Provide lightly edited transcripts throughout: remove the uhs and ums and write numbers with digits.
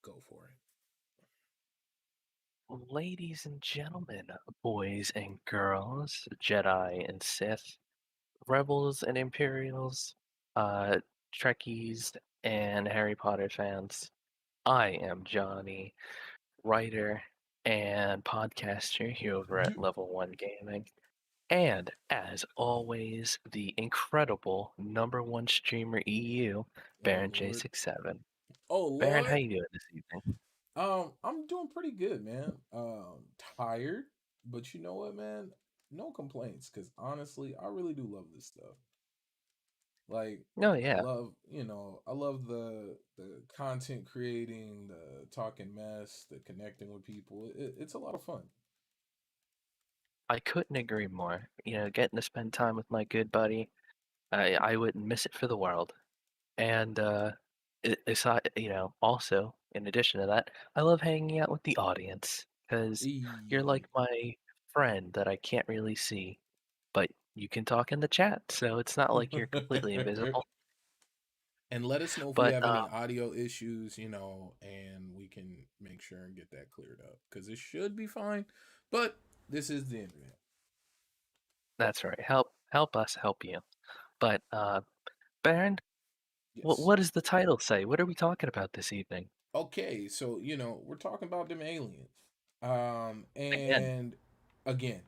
Go for it. Ladies and gentlemen, boys and girls, Jedi and Sith, rebels and Imperials, uh, Trekkies and Harry Potter fans, I am Johnny, writer and podcaster here over at LV1 Gaming, and as always, the incredible #1 streamer EU, Oh Baron Lord. J67. Oh Baron, how Lord. you doing this evening? I'm doing pretty good, man. Tired, but you know what, man? No complaints, because honestly, I really do love this stuff. Like, Oh I yeah, love, I love the content creating, the talking mess, the connecting with people. It's a lot of fun. I couldn't agree more. Getting to spend time with my good buddy, I wouldn't miss it for the world. And aside, also in addition to that, I love hanging out with the audience because you're Eee. like my friend that I can't really see, but you can talk in the chat, so it's not like you're completely invisible. And let us know if we But have any audio issues, and we can make sure and get that cleared up because it should be fine. But this is the internet. that's right. Help us help you. But Baron, what Yes. what does the title say? What are we talking about this evening? Okay, so we're talking about them aliens. Again, And again,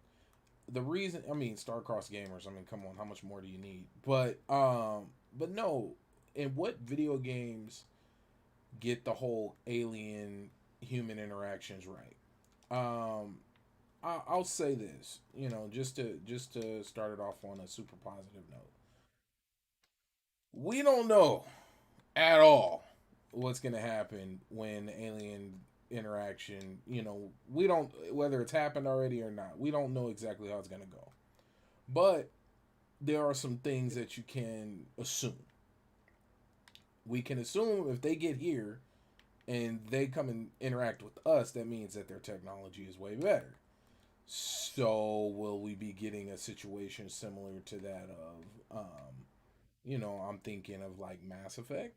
the reason, I mean, StarCrossed Gamers, I mean, come on, how much more do you need? But no, in what video games get the whole alien human interactions right? Um, I'll say this, just to start it off on a super positive note. We don't know at all what's going to happen when alien interaction, we don't, whether it's happened already or not, we don't know exactly how it's going to go. But there are some things that you can assume. We can assume if they get here and they come and interact with us, that means that their technology is way better. So will we be getting a situation similar to that of I'm thinking of like Mass Effect,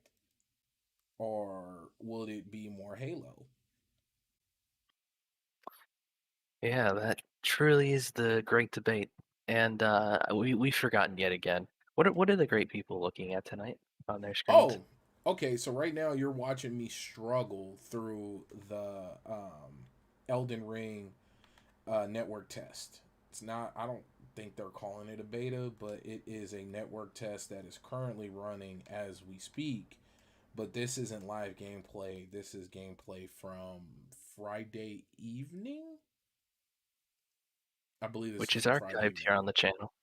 or will it be more Halo? yeah, that truly is the great debate, and we've forgotten yet again. What are the great people looking at tonight on their screens? Oh, okay. So right now you're watching me struggle through the Elden Ring network test. It's not. I don't think they're calling it a beta, but it is a network test that is currently running as we speak. But this isn't live gameplay. This is gameplay from Friday evening. I believe this is Which is from Friday archived here evening. on the channel.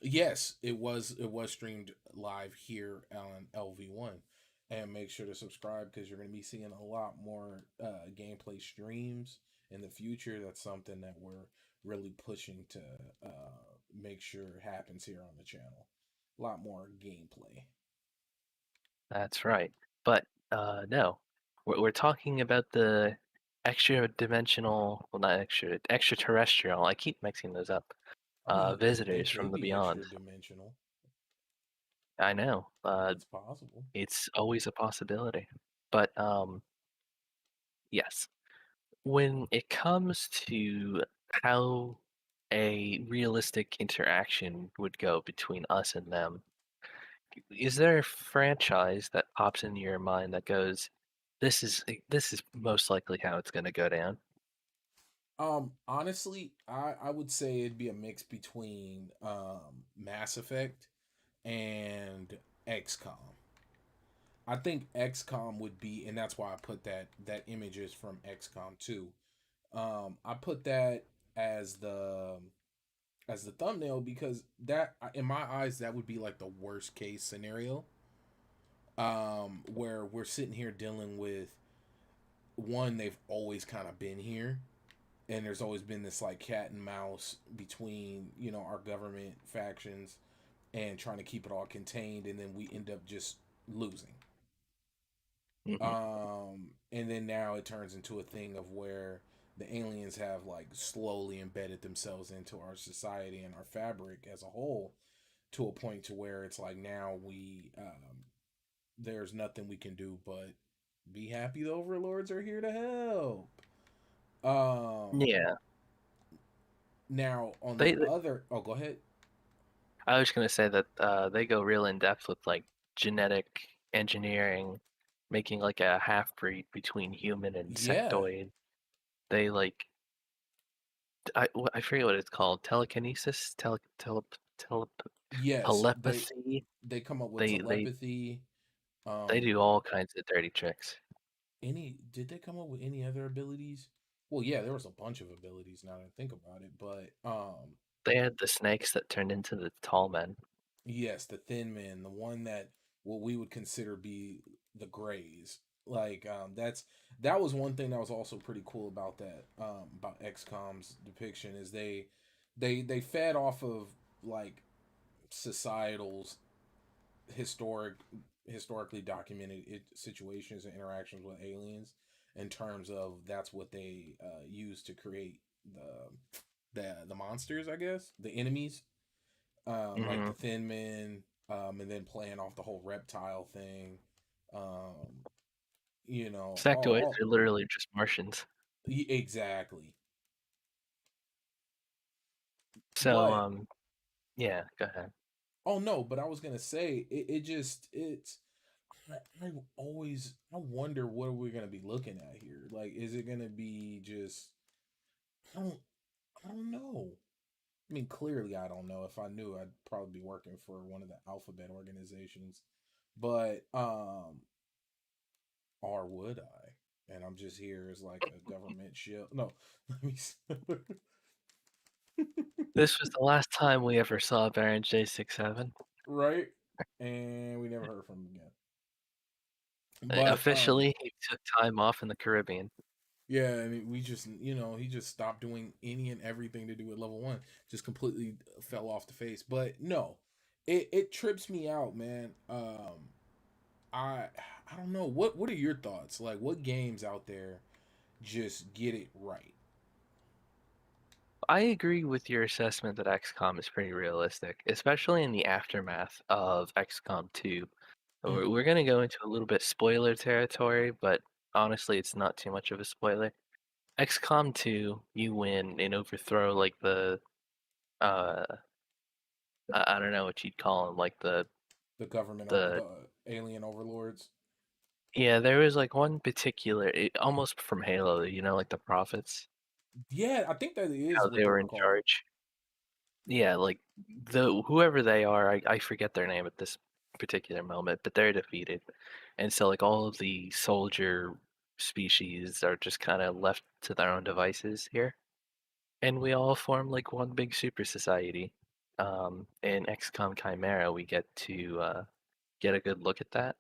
Yes, it was streamed live here on LV1. And make sure to subscribe because you're going to be seeing a lot more gameplay streams in the future. That's something that we're really pushing to make sure happens here on the channel. A lot more gameplay. That's right. But no, we're talking about the extra dimensional, well, not extraterrestrial. I keep mixing those up. I mean, they Visitors may from the be beyond. extra dimensional. I know. It's possible. It's always a possibility. But yes, when it comes to how a realistic interaction would go between us and them, is there a franchise that pops into your mind that goes, this is most likely how it's going to go down? Honestly, I would say it'd be a mix between Mass Effect and XCOM. I think XCOM would be, and that's why I put that image is from XCOM 2. I put that as the thumbnail because that, in my eyes, that would be like the worst case scenario. Where we're sitting here dealing with one, they've always kind of been here, and there's always been this like cat and mouse between our government factions and trying to keep it all contained, and then we end up just losing. Hmm. And then now it turns into a thing of where the aliens have like slowly embedded themselves into our society and our fabric as a whole, to a point to where it's like now we there's nothing we can do but be happy the overlords are here to help. Um, Yeah, Now on the they. other, oh, go ahead. I was gonna say that they go real in depth with like genetic engineering, making like a half breed between human and Yeah, sectoid. They like I forget what it's called, telekinesis, tele yes, telepathy. they come up with They they telepathy. they Um, do all kinds of dirty tricks. any did they come up with any other abilities? Well, yeah, there was a bunch of abilities now that I think about it, but They had the snakes that turned into the tall men. yes, the Thin Man, the one that what we would consider be the Greys. Like that was one thing that was also pretty cool about that about XCOM's depiction is they fed off of like societal's historic historically documented situations and interactions with aliens in terms of that's what they use to create the monsters, I guess, the enemies, like Hmm. the Thin Men, and then playing off the whole reptile thing, um, Sectoids all are literally just Martians. exactly. So But yeah, go ahead. oh no, but I was gonna say it just it's I always I wonder what are we gonna be looking at here. Like, is it gonna be just I don't I don't know. I mean, clearly I don't know. If I knew, I'd probably be working for one of the alphabet organizations. But or would I? And I'm just here as like a government shield. No, let me. This was the last time we ever saw Baron J67. Right, and we never heard from him again. But Officially, he took time off in the Caribbean. yeah, I mean, we just he just stopped doing any and everything to do with level one. Just completely fell off the face. But no, it trips me out, man. I I don't know what are your thoughts? Like, what games out there just get it right? I agree with your assessment that XCOM is pretty realistic, especially in the aftermath of XCOM 2. We're, Mm, we're going to go into a little bit spoiler territory, but honestly, it's not too much of a spoiler. XCOM 2, you win and overthrow like uh, I don't know what you'd call them, like the government, the, the alien overlords. yeah, there was like one particular, almost from Halo, like the Prophets, Yeah, I think that is how what they they were were in called. charge. Yeah, like whoever they are, I forget their name at this particular moment, but they're defeated. And so like all of the soldier species are just kind of left to their own devices here. And we all form like one big super society. In XCOM Chimera, we get to get a good look at that.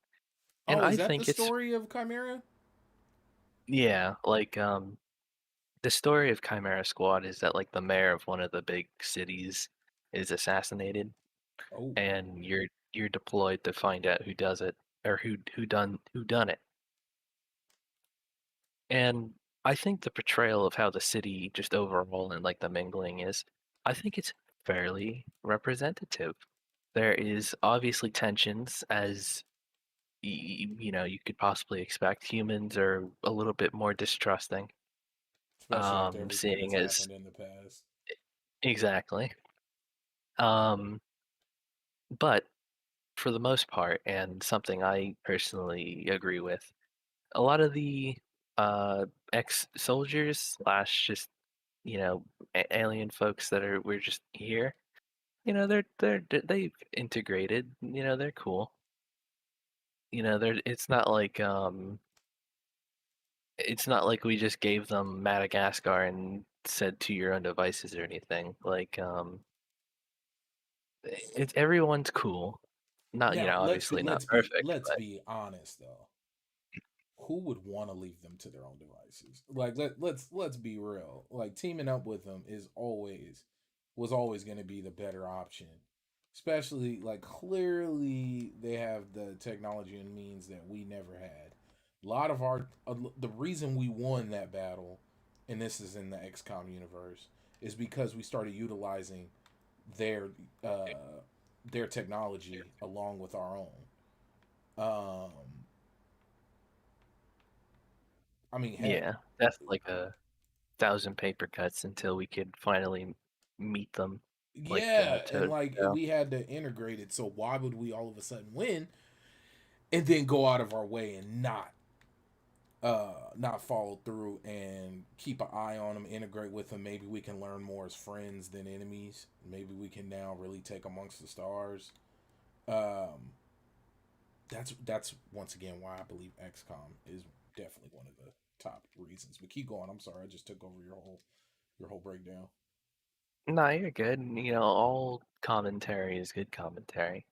And Oh, I is that the think it's, story of Chimera? yeah, like the story of Chimera Squad is that like the mayor of one of the big cities is assassinated Oh, and you're deployed to find out who does it or who done it. And I think the portrayal of how the city just overall and like the mingling is, I think it's fairly representative. There is obviously tensions as you could possibly expect. Humans are a little bit more distrusting, especially after everything that's seeing as happened in the past. exactly. Um, but for the most part, and something I personally agree with, a lot of the ex-soldiers slash just alien folks that are we're just here. They've integrated. They're cool. They're it's not like we just gave them Madagascar and said to your own devices or anything. Like it's everyone's cool. Not Now obviously not perfect, let's but be honest though. Who would want to leave them to their own devices? Like let's be real. Like teaming up with them is always was always going to be the better option. Especially like clearly they have the technology and means that we never had. A lot of our the reason we won that battle, and this is in the XCOM universe, is because we started utilizing their uh their technology along with our own. Um, I mean, heck, Yeah, that's like a thousand paper cuts until we could finally meet them, like yeah, toe and to like toe. we had to integrate it. So why would we all of a sudden win and then go out of our way and not follow through and keep an eye on them, integrate with them? Maybe we can learn more as friends than enemies. Maybe we can now really take amongst the stars. Um, that's once again why I believe XCOM is definitely one of the top reasons. But keep going. I'm sorry, I just took over your whole breakdown. No, you're good. You know, all commentary is good commentary.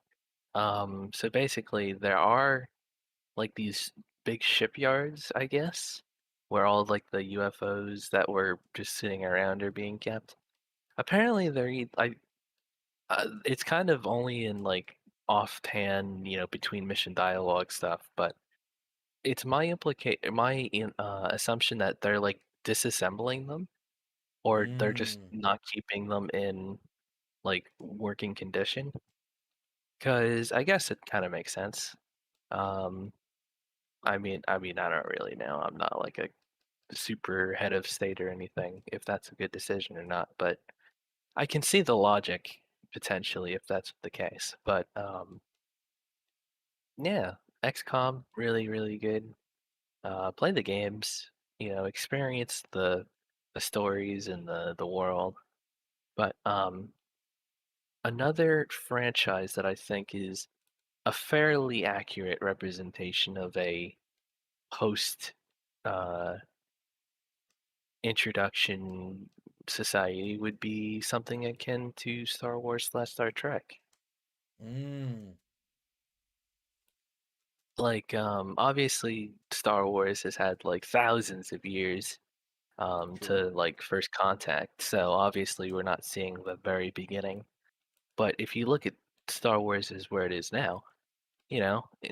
So basically, there are like these big shipyards, I guess, where all like the UFOs that were just sitting around are being kept. Apparently, it's kind of only in like offhand, between mission dialogue stuff, but it's my assumption that they're like disassembling them, or they're just Mm, not keeping them in like working condition. Because I guess it kind of makes sense. Um, I mean, I don't really know. I'm not like a super head of state or anything, if that's a good decision or not. But I can see the logic potentially if that's the case. But yeah, XCOM really, really good. Play the games, experience the stories and the world. But another franchise that I think is a fairly accurate representation of a post uh, introduction society would be something akin to Star Wars slash Star Trek. mm, Like, obviously, Star Wars has had like thousands of years true. to like first contact, so obviously we're not seeing the very beginning. But if you look at Star Wars as where it is now,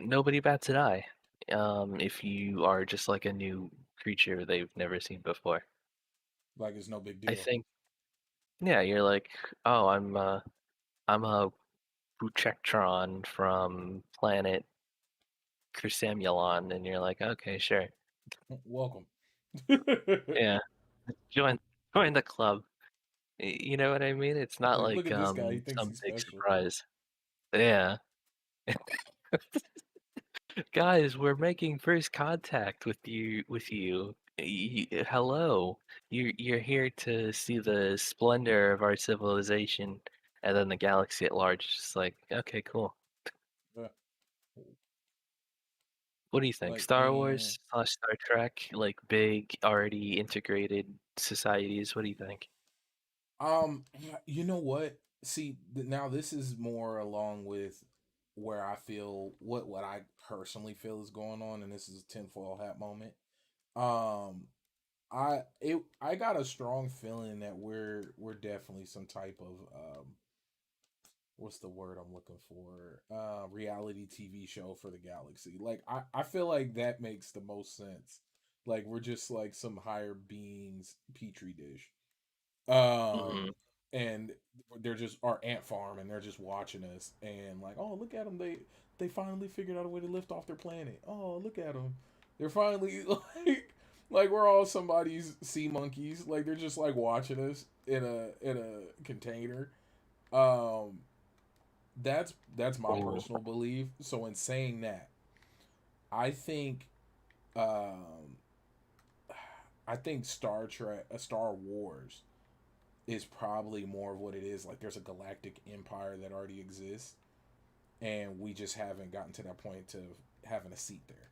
nobody bats an eye. If you are just like a new creature they've never seen before. Like it's no big I deal. think, yeah, you're like, oh, I'm a Buchectron from planet Chrysamulon, and you're like, okay, sure, Welcome. yeah, join join the club. You know what I mean? It's not Like, look like at this guy. He thinks some he's big special. surprise. Yeah, guys, we're making first contact with you. Hello, you're here to see the splendor of our civilization, and then the galaxy at large is just like, okay, cool. Yeah. What do you think? Like, Star man. Wars slash Star Trek, like big, already integrated societies. What do you think? You know what? See, now this is more along with where I feel what I personally feel is going on, and this is a tinfoil hat moment. Um, I got a strong feeling that we're definitely some type of what's the word I'm looking for? Reality TV show for the galaxy. Like I feel like that makes the most sense. Like we're just like some higher beings petri dish. Hmm. And they're just our ant farm and they're just watching us and like, oh, look at them, they finally figured out a way to lift off their planet. Oh, look at them, they're finally like we're all somebody's sea monkeys. Like they're just like watching us in a container. um that's my Oh, personal belief. So in saying that, I think um I think Star Wars is probably more of what it is. Like there's a galactic empire that already exists, and we just haven't gotten to that point to having a seat there.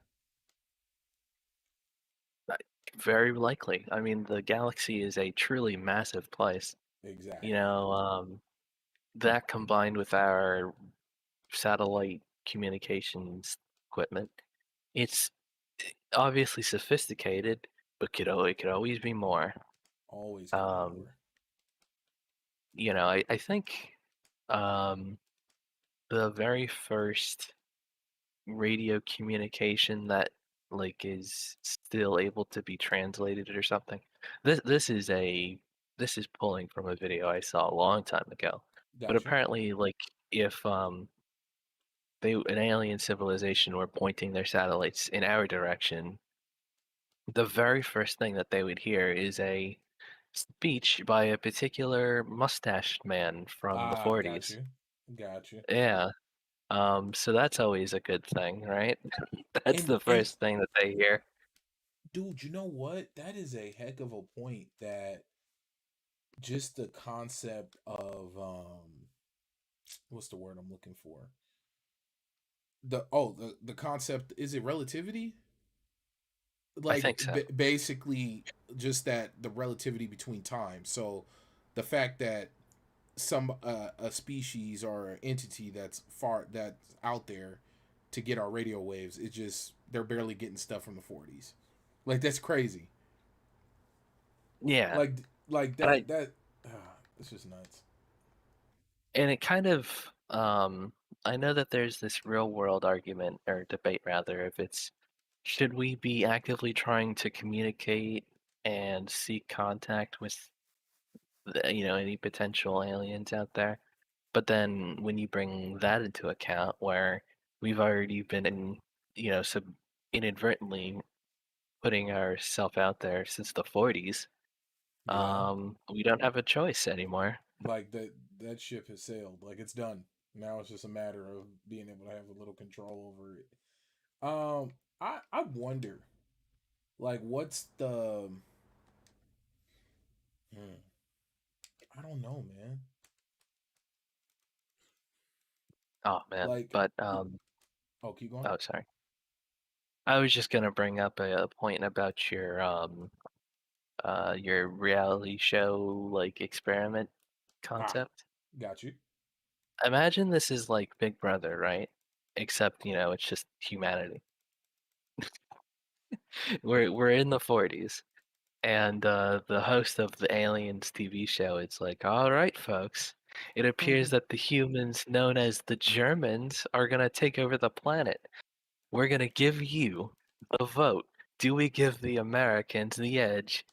very likely. I mean, the galaxy is a truly massive place. You Exactly. know, that combined with our satellite communications equipment, it's obviously sophisticated, but it could always be more. Always could be Um, more. I think um, the very first radio communication that like is still able to be translated or something. This is pulling from a video I saw a long time ago. But Gotcha. apparently like if an alien civilization were pointing their satellites in our direction, the very first thing that they would hear is a speech by a particular mustached man from the Ah, got 40s. you. Got you. Yeah. So that's always a good thing, right? That's the And first thing that they hear. dude, you know what? That is a heck of a point that just the concept of what's the word I'm looking for? The concept, is it relativity? I Like think so. basically just that the relativity between time. So the fact that some a species or entity that's out there to get our radio waves, it just they're barely getting stuff from the 40s. Like that's crazy. Yeah. Like like And I that it's just nuts. and it kind of I know that there's this real world argument or debate rather if it's should we be actively trying to communicate and seek contact with any potential aliens out there? But then when you bring that into account where we've already been inadvertently putting ourselves out there since the 40s, Yeah. we don't have a choice anymore. Like that ship has sailed. Like it's done. Now it's just a matter of being able to have a little control over it. I wonder, like, what's the? Hmm, I don't know, man. Oh man, Like, but oh, keep going. oh sorry. I was just gonna bring up a point about your reality show like experiment Ah, concept. got you. Imagine this is like Big Brother, right? Except, it's just humanity. We're in the 40s, and the host of the Aliens TV show is like, "All right, folks, it appears that the humans known as the Germans are gonna take over the planet. We're gonna give you the vote. Do we give the Americans the edge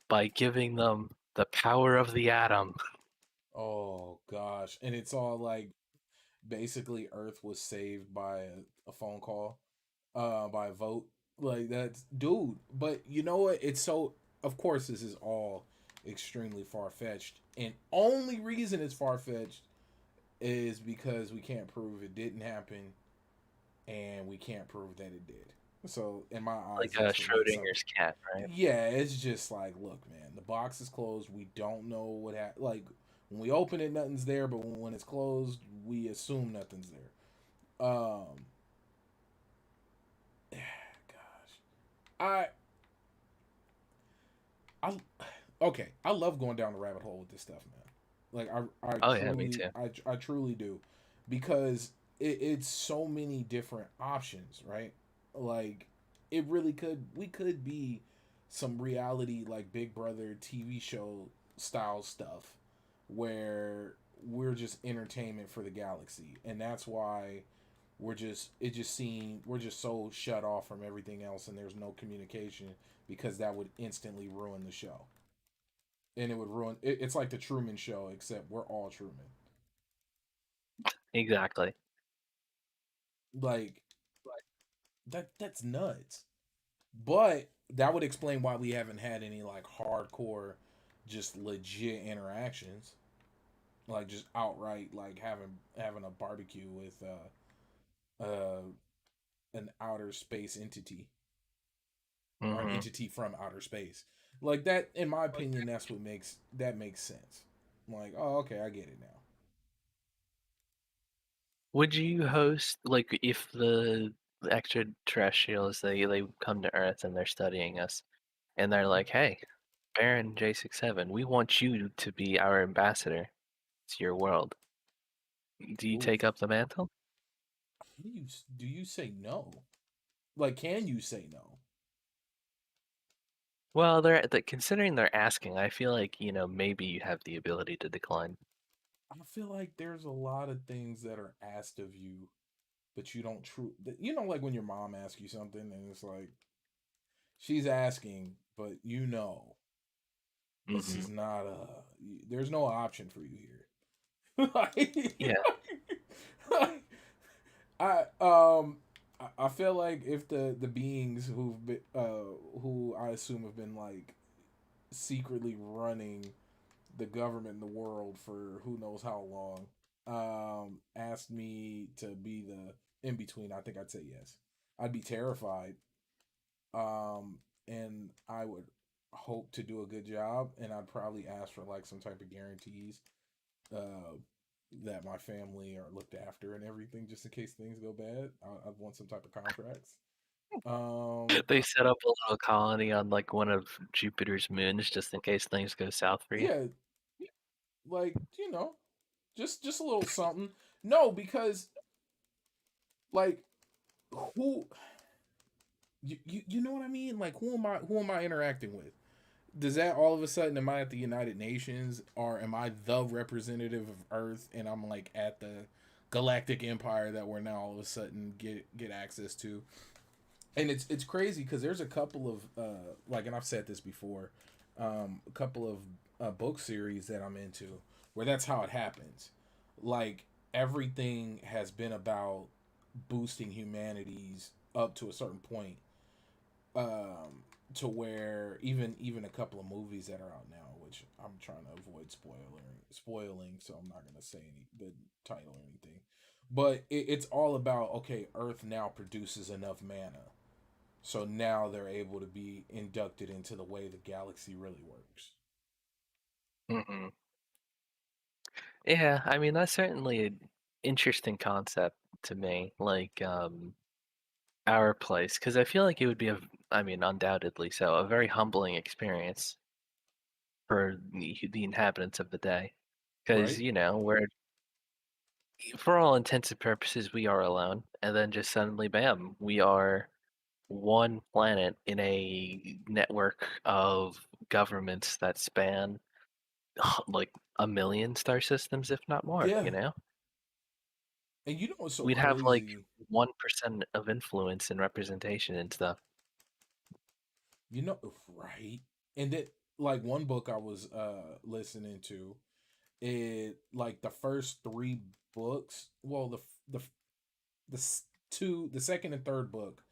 by giving them the power of the atom?" Oh gosh, and it's all like basically Earth was saved by a phone call, by a vote. Like that's dude. But you know what? It's so. Of course, this is all extremely far fetched, and only reason it's far fetched is because we can't prove it didn't happen, and we can't prove that it did. So in my Like eyes, that's what makes something. Schrodinger's cat, right? Yeah, it's just like, look, man, the box is closed. We don't know what happened. Like when we open it, nothing's there, but when it's closed, we assume nothing's there. Gosh, I, I, okay, I love going down the rabbit hole with this stuff, man. Like Oh yeah, me too. I truly do, because it's so many different options, right? Like it really could, we could be some reality like Big Brother TV show style stuff where we're just entertainment for the galaxy, and that's why we're just so shut off from everything else, and there's no communication because that would instantly ruin the show, and it would ruin it's like the Truman Show, except we're all Truman. Exactly. Like that's nuts. But that would explain why we haven't had any like hardcore, just legit interactions, like just outright like having a barbecue with an outer space entity, or an hmm entity from outer space. Like that, in my opinion, that's what makes sense. I'm like, oh, okay, I get it now. Would you host like if the extraterrestrials they come to Earth and they're studying us and they're like, "Hey, Baron J67, we want you to be our ambassador to your world. Do you Ooh, take up the mantle?" do you say no? Like, can you say no? Well, considering they're asking, I feel like, maybe you have the ability to decline. I feel like there's a lot of things that are asked of you, but you don't true. You know, like when your mom asks you something, and it's like she's asking, but you know, this hmm is not a. There's no option for you here. like, Yeah. I feel like if the beings who've been who I assume have been like secretly running the government in the world for who knows how long asked me to be the in between, I think I'd say yes. I'd be terrified, and I would hope to do a good job, and I'd probably ask for like some type of guarantees uh, that my family are looked after and everything, just in case things go bad. I'd want some type of contracts. They set up a little colony on like one of Jupiter's moons just in case things go south for you. Yeah, like just a little something. No, because like who you know what I mean? Like who am I interacting with? Does that all of a sudden am I at the United Nations or am I the representative of Earth and I'm like at the galactic empire that we're now all of a sudden get access to? And it's crazy because there's a couple of like, and I've said this before, a couple of book series that I'm into where that's how it happens. Like everything has been about boosting humanities up to a certain point, to where even a couple of movies that are out now, which I'm trying to avoid spoiling, so I'm not gonna say any the title or anything. But it's all about, okay, Earth now produces enough mana, so now they're able to be inducted into the way the galaxy really works. Hmm. Yeah, I mean that's certainly an interesting concept to me. Like our place, because I feel like it would be I mean, undoubtedly so, a very humbling experience for the inhabitants of the day. Because Right? we're for all intents and purposes we are alone, and then just suddenly, bam, we are one planet in a network of governments that span like a million star systems, if not more. Yeah. And you know what's so We'd have like crazy? 1% of influence and representation and stuff. You know, right? And then like one book I was listening to, it like the first three books, well the the second and third book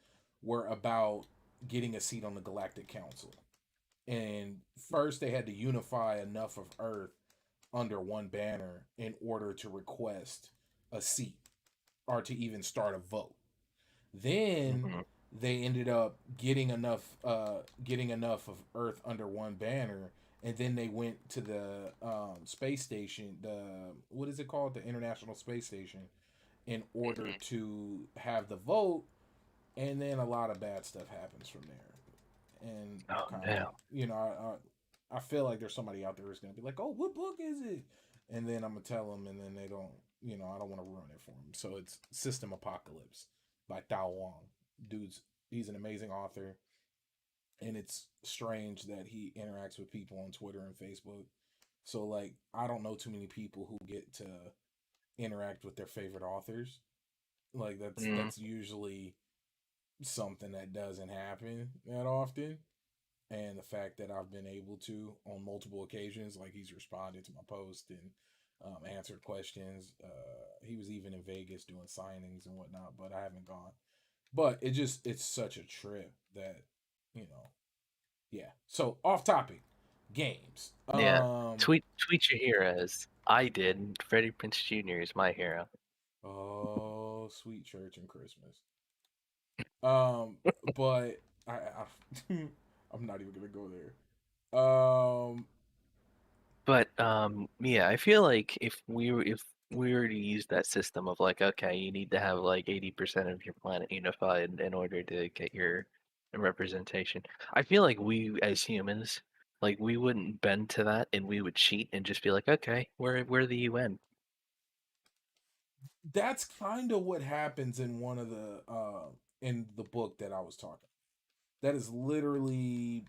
were about getting a seat on the Galactic Council. And first they had to unify enough of Earth under one banner in order to request a seat or to even start a vote. Then Hmm. they ended up getting enough of Earth under one banner, and then they went to the space station, the what is it called, the International Space Station, in order Hmm. to have the vote, and then a lot of bad stuff happens from there. And I Oh kind of, no. I feel like there's somebody out there who's gonna be like, "Oh, what book is it?" And then I'm gonna tell them, and then they don't. I don't want to ruin it for them. So it's System Apocalypse by Tao Wong. He's an amazing author, and it's strange that he interacts with people on Twitter and Facebook. So like, I don't know too many people who get to interact with their favorite authors. Like Mm. that's usually something that doesn't happen that often. And the fact that I've been able to on multiple occasions, like he's responded to my post and answered questions. He was even in Vegas doing signings and whatnot, but I haven't gone. But it's such a trip that you know, yeah. So off topic, games. Yeah. Tweet your heroes. I did. Freddie Prince Jr. is my hero. Oh, sweet church and Christmas. Um, but I'm not even gonna go there. But yeah, I feel like if we were to use that system of like, okay, you need to have like 80% of your planet unified in order to get your representation. I feel like we as humans, like we wouldn't bend to that and we would cheat and just be like, okay, we're the UN. that's kind of what happens in the book that I was talking. That is literally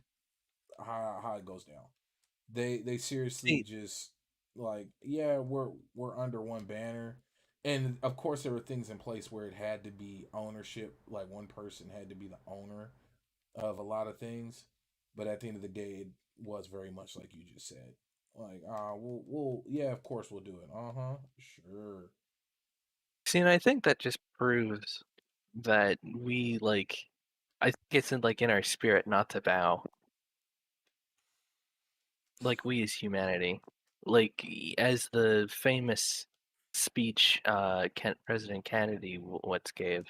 how it goes down. They seriously See, just like, yeah, we're under one banner. And of course there were things in place where it had to be ownership, like one person had to be the owner of a lot of things. But at the end of the day it was very much like you just said. Like, we'll yeah, of course we'll do it. Uh-huh. Sure. See, and I think that just proves that we I think it's in our spirit not to bow. Like we as humanity, as the famous speech President Kennedy once gave,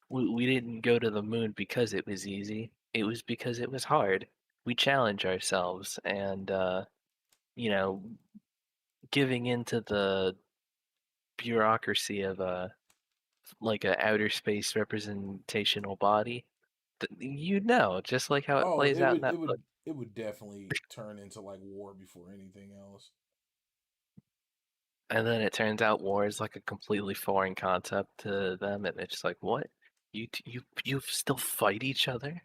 we didn't go to the moon because it was easy. It was because it was hard. We challenge ourselves, and you know, giving into the bureaucracy of a outer space representational body. You know, just like how it Oh, plays it out in would that it book. would it would definitely turn into like war before anything else. And then it turns out war is like a completely foreign concept to them, and it's just like, what? You still fight each other?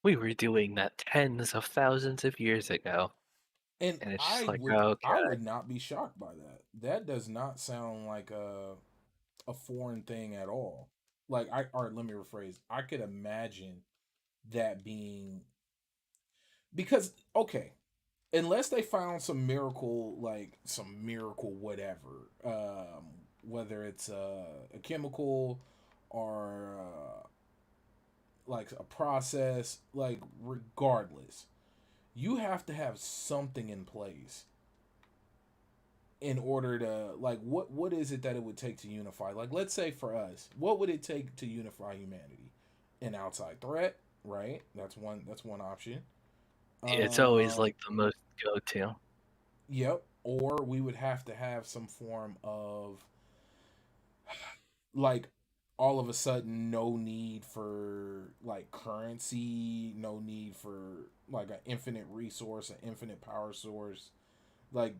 We were doing that tens of thousands of years ago, And and it's just I like, would okay, I would not be shocked by that. That does not sound like a foreign thing at all. Like I or let me rephrase. I could imagine that being because okay, unless they found some miracle like some miracle whatever, whether it's a chemical or like a process, like regardless, you have to have something in place in order to like what is it that it would take to unify, like let's say for us, what would it take to unify humanity? An outside threat, right? That's one option. it's always um like the most go-to. yep, or we would have to have some form of like all of a sudden no need for like currency, no need for like an infinite resource, an infinite power source, like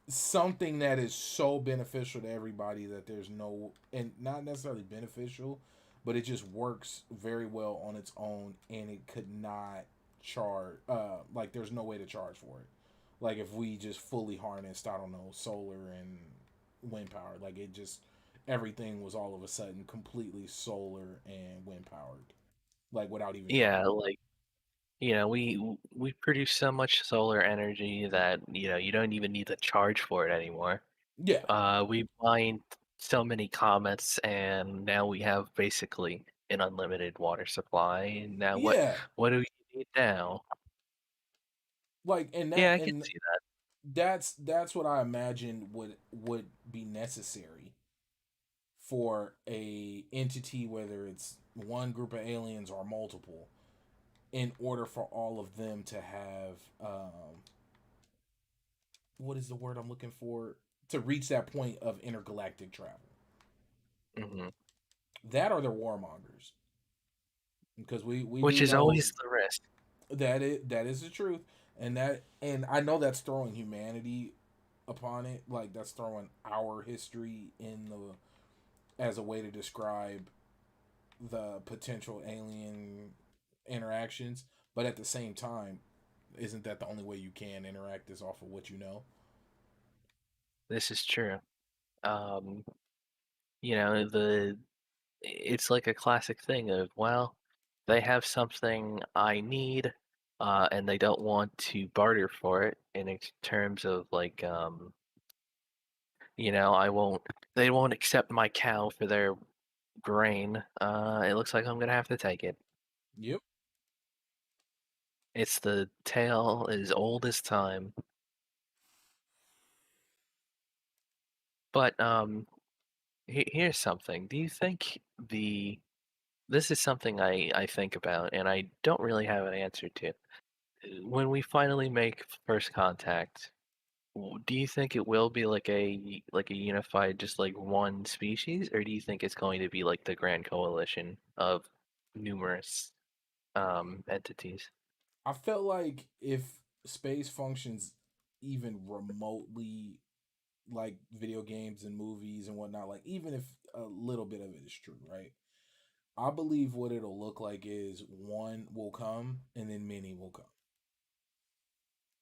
something that is so beneficial to everybody that there's no, and not necessarily beneficial, but it just works very well on its own and it could not charge, like there's no way to charge for it. Like if we just fully harnessed, I don't know, solar and wind power, like it just everything was all of a sudden completely solar and wind powered, like without even Yeah, trying. we produce so much solar energy that you don't even need to charge for it anymore. Yeah, We mined so many comets, and now we have basically an unlimited water supply. And now yeah, what do we need now? like and Yeah, that I can and see that. that's what I imagine would be necessary for a entity, whether it's one group of aliens or multiple, in order for all of them to have what is the word I'm looking for, to reach that point of intergalactic travel. Hmm. That are their warmongers, because we Which do is know always the risk. that is the truth, and I know that's throwing humanity upon it, like that's throwing our history in the as a way to describe the potential alien interactions, but at the same time, isn't that the only way you can interact is off of what you know? This is true. Um, it's like a classic thing of, well, they have something I need, and they don't want to barter for it in terms of I won't. They won't accept my cow for their grain. It looks like I'm gonna have to take it. Yep. It's the tale as old as time. But here's something. Do you think the this is something I think about, and I don't really have an answer to. When we finally make first contact, do you think it will be like a unified, just like one species, or do you think it's going to be like the Grand Coalition of numerous entities? I felt like if space functions even remotely like video games and movies and whatnot, like even if a little bit of it is true, right? I believe what it'll look like is one will come and then many will come.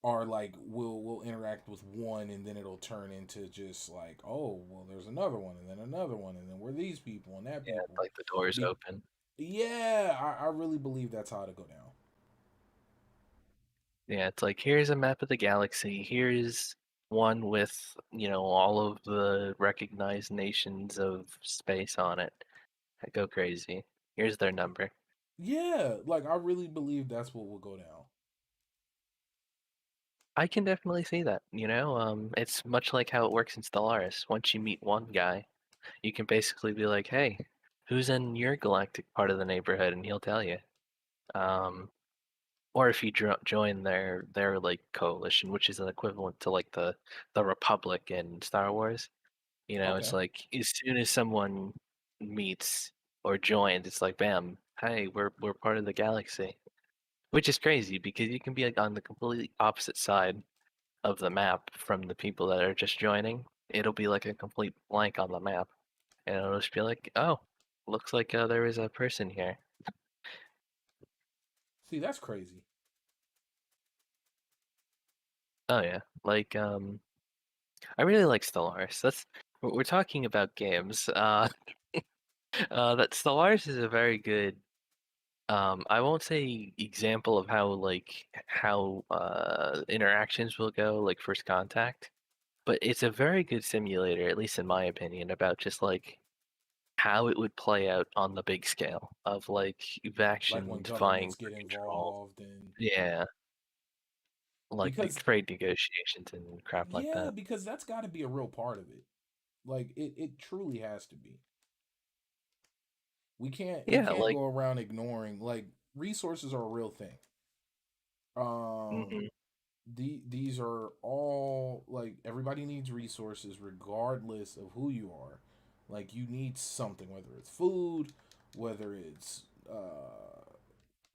Or like we'll interact with one and then it'll turn into just like, oh well, there's another one and then another one and then we're these people and that Yeah, people. like the doors Be open. Yeah, I really believe that's how to go down. Yeah, it's like here's a map of the galaxy. Here's one with, all of the recognized nations of space on it. Go crazy. Here's their number. Yeah, like I really believe that's what will go down. I can definitely see that, it's much like how it works in Stellaris. Once you meet one guy, you can basically be like, "Hey, who's in your galactic part of the neighborhood?" and he'll tell you. Um, or if you join their like coalition, which is an equivalent to like the Republic in Star Wars. It's Okay. like as soon as someone meets or joins, it's like, bam, hey, we're part of the galaxy. Which is crazy because you can be like on the completely opposite side of the map from the people that are just joining. It'll be like a complete blank on the map, and it'll just be like, oh, looks like there is a person here. See, that's crazy. Oh yeah, like I really like Stellaris. We're talking about games. That Stellaris is a very good. I won't say example of how interactions will go, like first contact, but it's a very good simulator, at least in my opinion, about just like how it would play out on the big scale of like Like when factions vying governments for get control. involved and Yeah, like the because trade negotiations and crap like yeah, that. because that's got to be a real part of it. Like it truly has to be. We Yeah, can't like go around ignoring like resources are a real thing. Um hmm these are all like everybody needs resources regardless of who you are. Like you need something, whether it's food, whether it's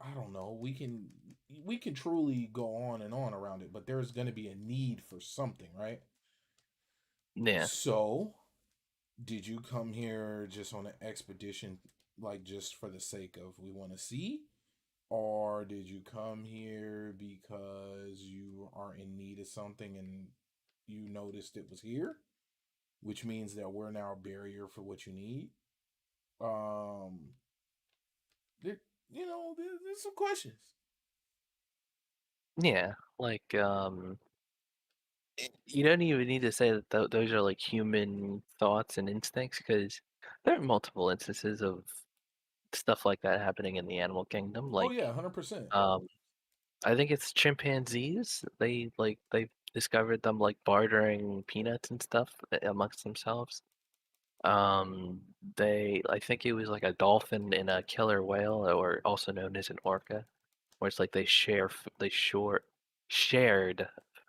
I don't know. We can truly go on and on around it, but there's going to be a need for something, right? yeah. So, did you come here just on an expedition, like just for the sake of we want to see? Or did you come here because you are in need of something and you noticed it was here? Which means that we're now a barrier for what you need. Um, there, there's some questions. Yeah, like you don't even need to say that those are like human thoughts and instincts because there are multiple instances of stuff like that happening in the animal kingdom. Oh Like, yeah, 100%. um, I think it's chimpanzees. They discovered them like bartering peanuts and stuff amongst themselves. Um, I think it was like a dolphin and a killer whale, or also known as an orca, where it's like they shared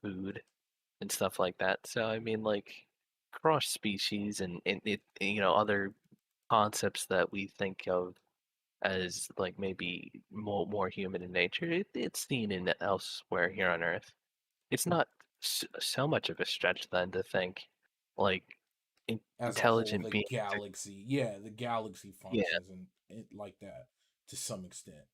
food and stuff like that. So I mean, like cross species and other concepts that we think of as like maybe more human in nature. It's seen in elsewhere here on Earth. It's not so much of a stretch then to think like As a whole, intelligent the beings. galaxy, yeah, the galaxy Yeah, functions and it like that to some extent.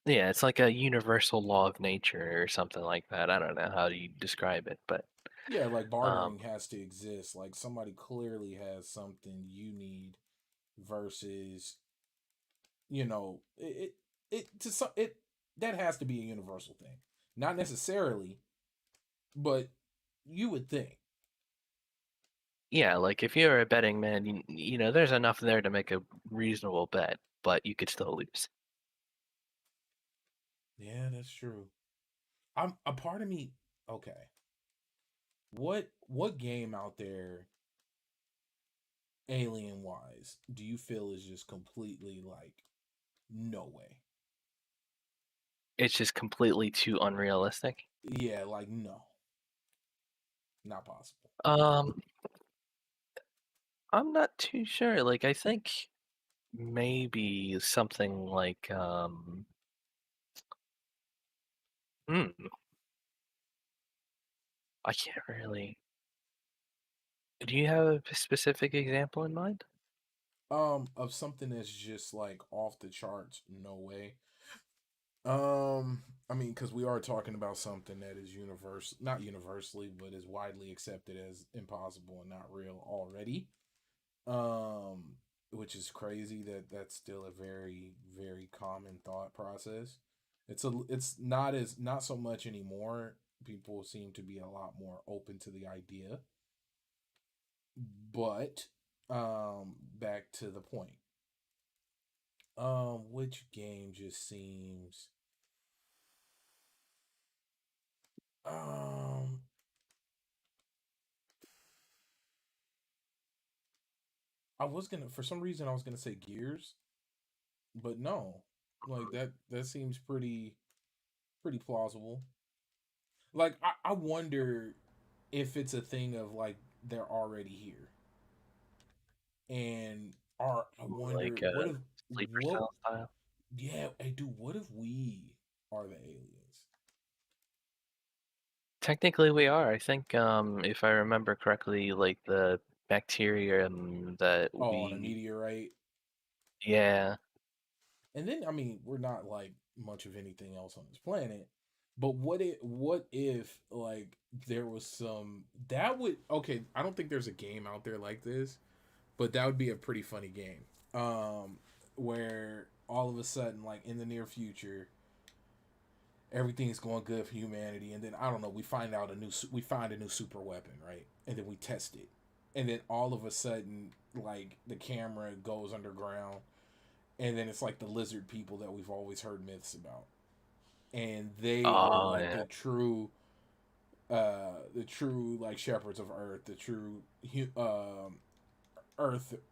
yeah. It's like a universal law of nature or something like that. I don't know how you describe it, but Yeah, like um, bartering has to exist. Like somebody clearly has something you need versus, it to some it that has to be a universal thing. Not necessarily, but you would think. yeah. Like if you're a betting man, there's enough there to make a reasonable bet, but you could still lose. Yeah, that's true. I'm a part of me. Okay, what game out there, alien wise, do you feel is just completely like no way? It's just completely too unrealistic. Yeah, like no, not possible. Um, I'm not too sure. Like I think maybe something like hmm, I can't really. Do you have a specific example in mind? Of something that's just like off the charts, no way. I mean, because we are talking about something that is universal, not universally, but is widely accepted as impossible and not real already. Um, which is crazy that that's still a very, very common thought process. It's not so much anymore. People seem to be a lot more open to the idea. But back to the point. Which game just seems um I was gonna for some reason I was gonna say Gears, but no. Like that seems pretty plausible. Like I wonder if it's a thing of like they're already here. And are I wonder like sleeper what cell style. yeah, I do what if we are the aliens? Technically, we are. I think, if I remember correctly, like the bacterium that Oh, on a we, meteorite. yeah. And then I mean, we're not like much of anything else on this planet. But what if like there was some that would okay, I don't think there's a game out there like this, but that would be a pretty funny game. Where all of a sudden like in the near future everything's going good for humanity and then I don't know, we find a new super weapon, right? And then we test it. And then all of a sudden like the camera goes underground and then it's like the lizard people that we've always heard myths about, and they are Oh, like yeah. the true like shepherds of earth, the true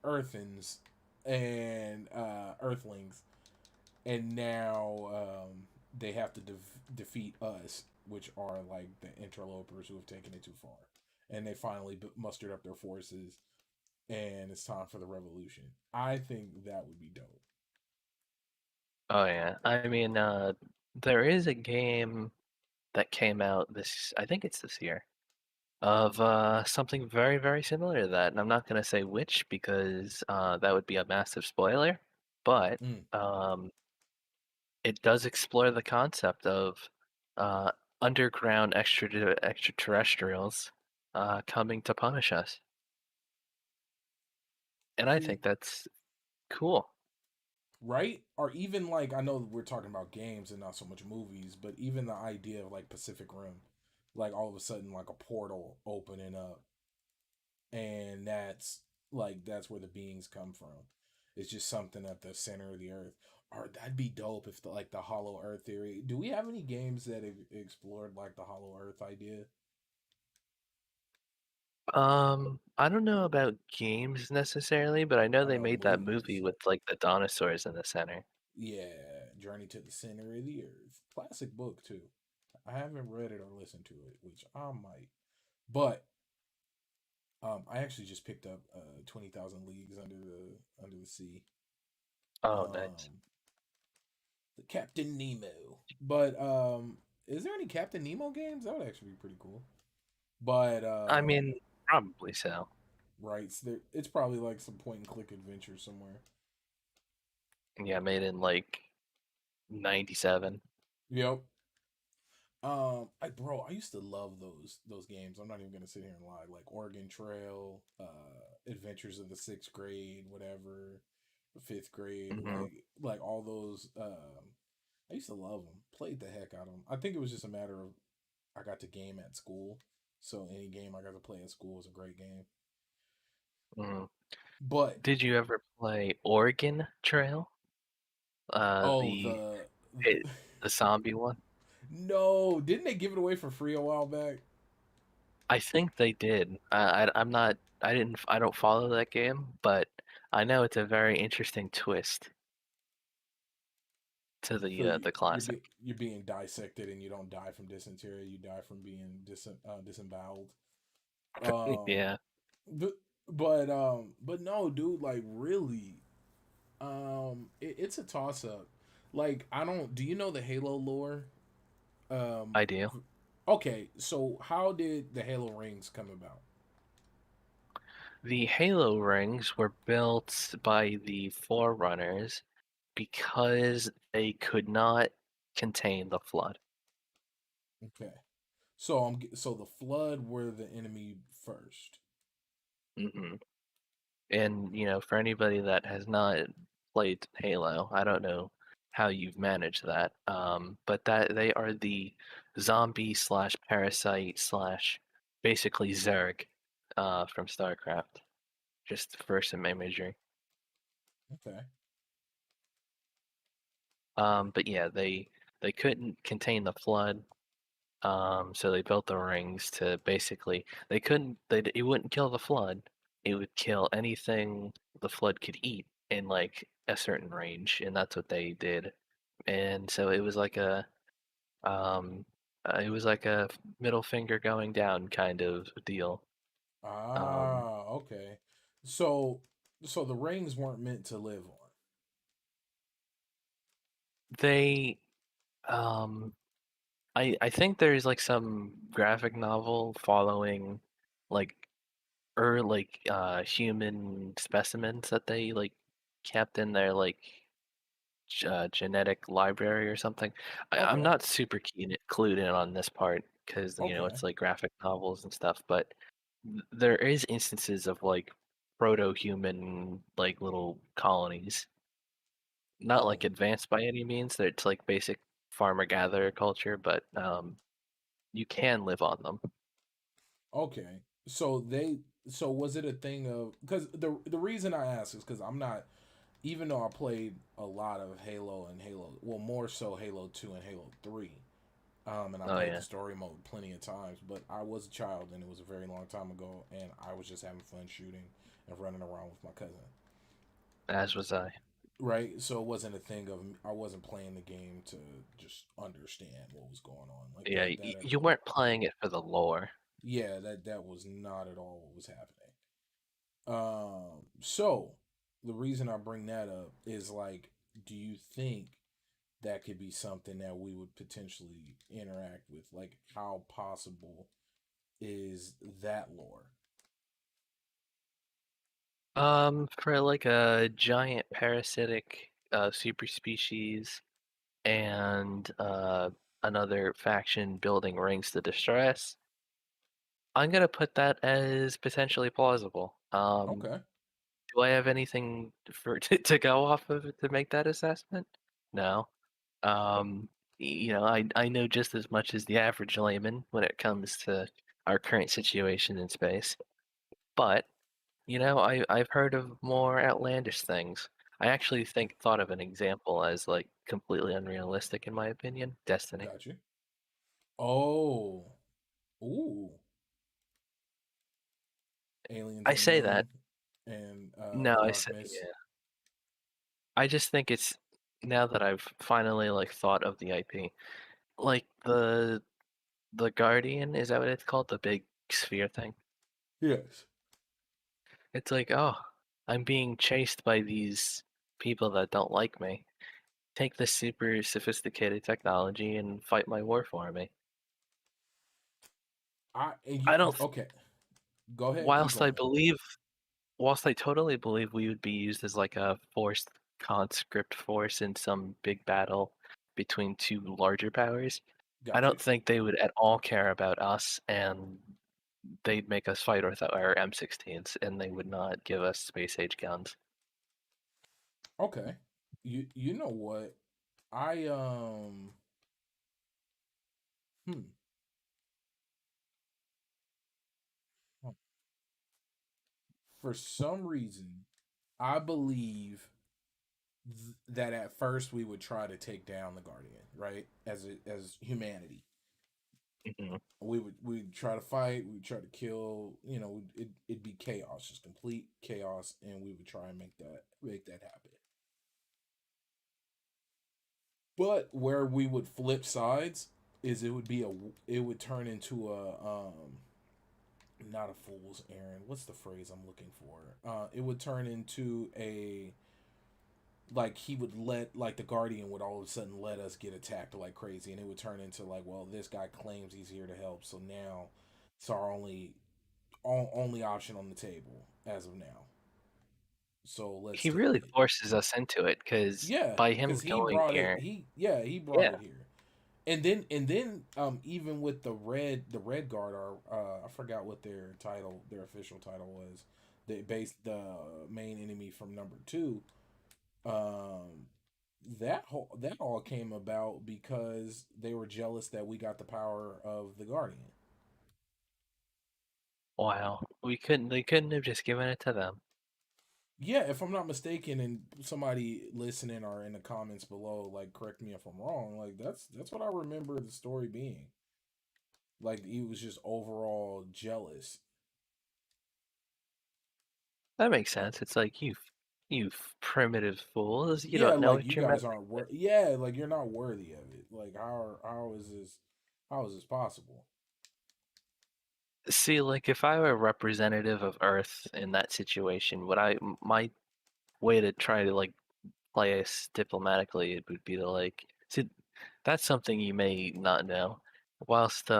earthens and earthlings, and now they have to defeat us, which are like the interlopers who have taken it too far, and they finally mustered up their forces, and it's time for the revolution. I think that would be dope. Oh, yeah. I mean, there is a game that came out I think it's this year, of something very, very similar to that. And I'm not going to say which because that would be a massive spoiler, but Mm. um, it does explore the concept of uh, underground extraterrestrials coming to punish us. And I See, think that's cool. right? Or even like I know we're talking about games and not so much movies, but even the idea of like Pacific Rim, like all of a sudden like a portal opening up, and that's where the beings come from. It's just something at the center of the earth. Or that'd be dope if like the Hollow Earth theory. Do we have any games that have explored like the Hollow Earth idea? I don't know about games necessarily, but I know I they know made that movie movies. with like the dinosaurs in the center. Yeah, Journey to the Center of the Earth. Classic book too. I haven't read it or listened to it, which I might. But I actually just picked up 20,000 Leagues Under the Sea. Oh, nice. Um, the Captain Nemo. But is there any Captain Nemo games? That would actually be pretty cool. But I mean, probably so. right, it's probably like some point and click adventure somewhere. Yeah, made in like 97. Yep. I used to love those games. I'm not even gonna sit here and lie. Like Oregon Trail, Adventures of the Sixth Grade, whatever, fifth grade, Hmm. like all those. I used to love them. Played the heck out of them. I think it was just a matter of I got to game at school, so any game I got to play at school was a great game. Hmm. But Did you ever play Oregon Trail? Uh, oh the it, the zombie one? no, didn't they give it away for free a while back? I think they did. I'm not. I didn't. I don't follow that game, but I know it's a very interesting twist to So the classic. you're being dissected and you don't die from dysentery. You die from being disemboweled. Um, Yeah. but but no, dude. Like really, it's a toss up. Like I don't. Do you know the Halo lore? Um, I do. okay. So how did the Halo rings come about? The Halo rings were built by the Forerunners because they could not contain the flood. Okay. So the flood were the enemy first. Hmm. And for anybody that has not played Halo, I don't know how you've managed that. But that they are the zombie slash parasite slash basically Zerg from StarCraft. Just for some imagery. Okay. But yeah, they couldn't contain the flood. So they built the rings to basically they couldn't they it wouldn't kill the flood. It would kill anything the flood could eat in like a certain range, and that's what they did. And so it was like a middle finger going down kind of deal. Um, Ah, okay. So so the rings weren't meant to live on. they um I think there's like some graphic novel following like human specimens that they like kept in their like genetic library or something. I'm Okay. not super clued in on this part because Okay. it's like graphic novels and stuff, but there is instances of like proto-human like little colonies, not Oh, like advanced by any means. It's like basic farmer-gatherer culture, but you can live on them. okay. So was it a thing of because the reason I ask is because I'm not, even though I played a lot of Halo and Halo, well, more so Halo 2 and Halo 3. And I Oh played the yeah, story mode plenty of times, but I was a child and it was a very long time ago, and I was just having fun shooting and running around with my cousin. as was I. Right? So it wasn't a thing of I wasn't playing the game to just understand what was going on. Like Yeah, that you ever, weren't playing it for the lore. yeah, that was not at all what was happening. So the reason I bring that up is like, do you think that could be something that we would potentially interact with? Like, how possible is that lore? For like a giant parasitic super species and another faction building rings to destroy us, I'm gonna put that as potentially plausible. Okay, Do I have anything for to go off of to make that assessment? No. I know just as much as the average layman when it comes to our current situation in space, but I've heard of more outlandish things. I actually thought of an example as like completely unrealistic in my opinion. Destiny. got you. Oh, ooh, aliens I say unknown that. and No, of I say darkness. yeah. I just think it's now that I've finally like thought of the IP, like the Guardian, is that what it's called? The big sphere thing. Yes. It's like, oh, I'm being chased by these people that don't like me. Take this super sophisticated technology and fight my war for me. I and I you don't okay? Go ahead. Keep Whilst I going. believe, whilst I totally believe we would be used as like a forced conscript force in some big battle between two larger powers, I Got you. don't think they would at all care about us, and they'd make us fight with our M16s, and they would not give us space age guns. Okay. You know what? I hmm. For some reason, I believe that at first we would try to take down the Guardian, right? As humanity, Mhm. we'd try to fight, we'd try to kill. It'd be chaos, just complete chaos, and we would try and make that happen. But where we would flip sides is it would turn into a not a fool's errand. What's the phrase I'm looking for? It would turn into a, like, he would let, like, the Guardian would all of a sudden let us get attacked like crazy, and it would turn into like, well, this guy claims he's here to help, so now it's our only option on the table as of now. So let's He take really it. forces us into it because Yeah, by because him he going brought it. here, He brought yeah, it here. And then even with the red guard, are I forgot what their official title was. They based the main enemy from number two. Um that all came about because they were jealous that we got the power of the Guardian. Wow. They couldn't have just given it to them. Yeah, if I'm not mistaken, and somebody listening or in the comments below, like correct me if I'm wrong. Like that's what I remember the story being. Like he was just overall jealous. That makes sense. It's like you primitive fools. You Yeah, don't know like you what you're guys messing aren't with. Yeah, like you're not worthy of it. Like how is this possible? See, like if I were a representative of Earth in that situation, my way to try to like play us diplomatically it would be to like see that's something you may not know. Whilst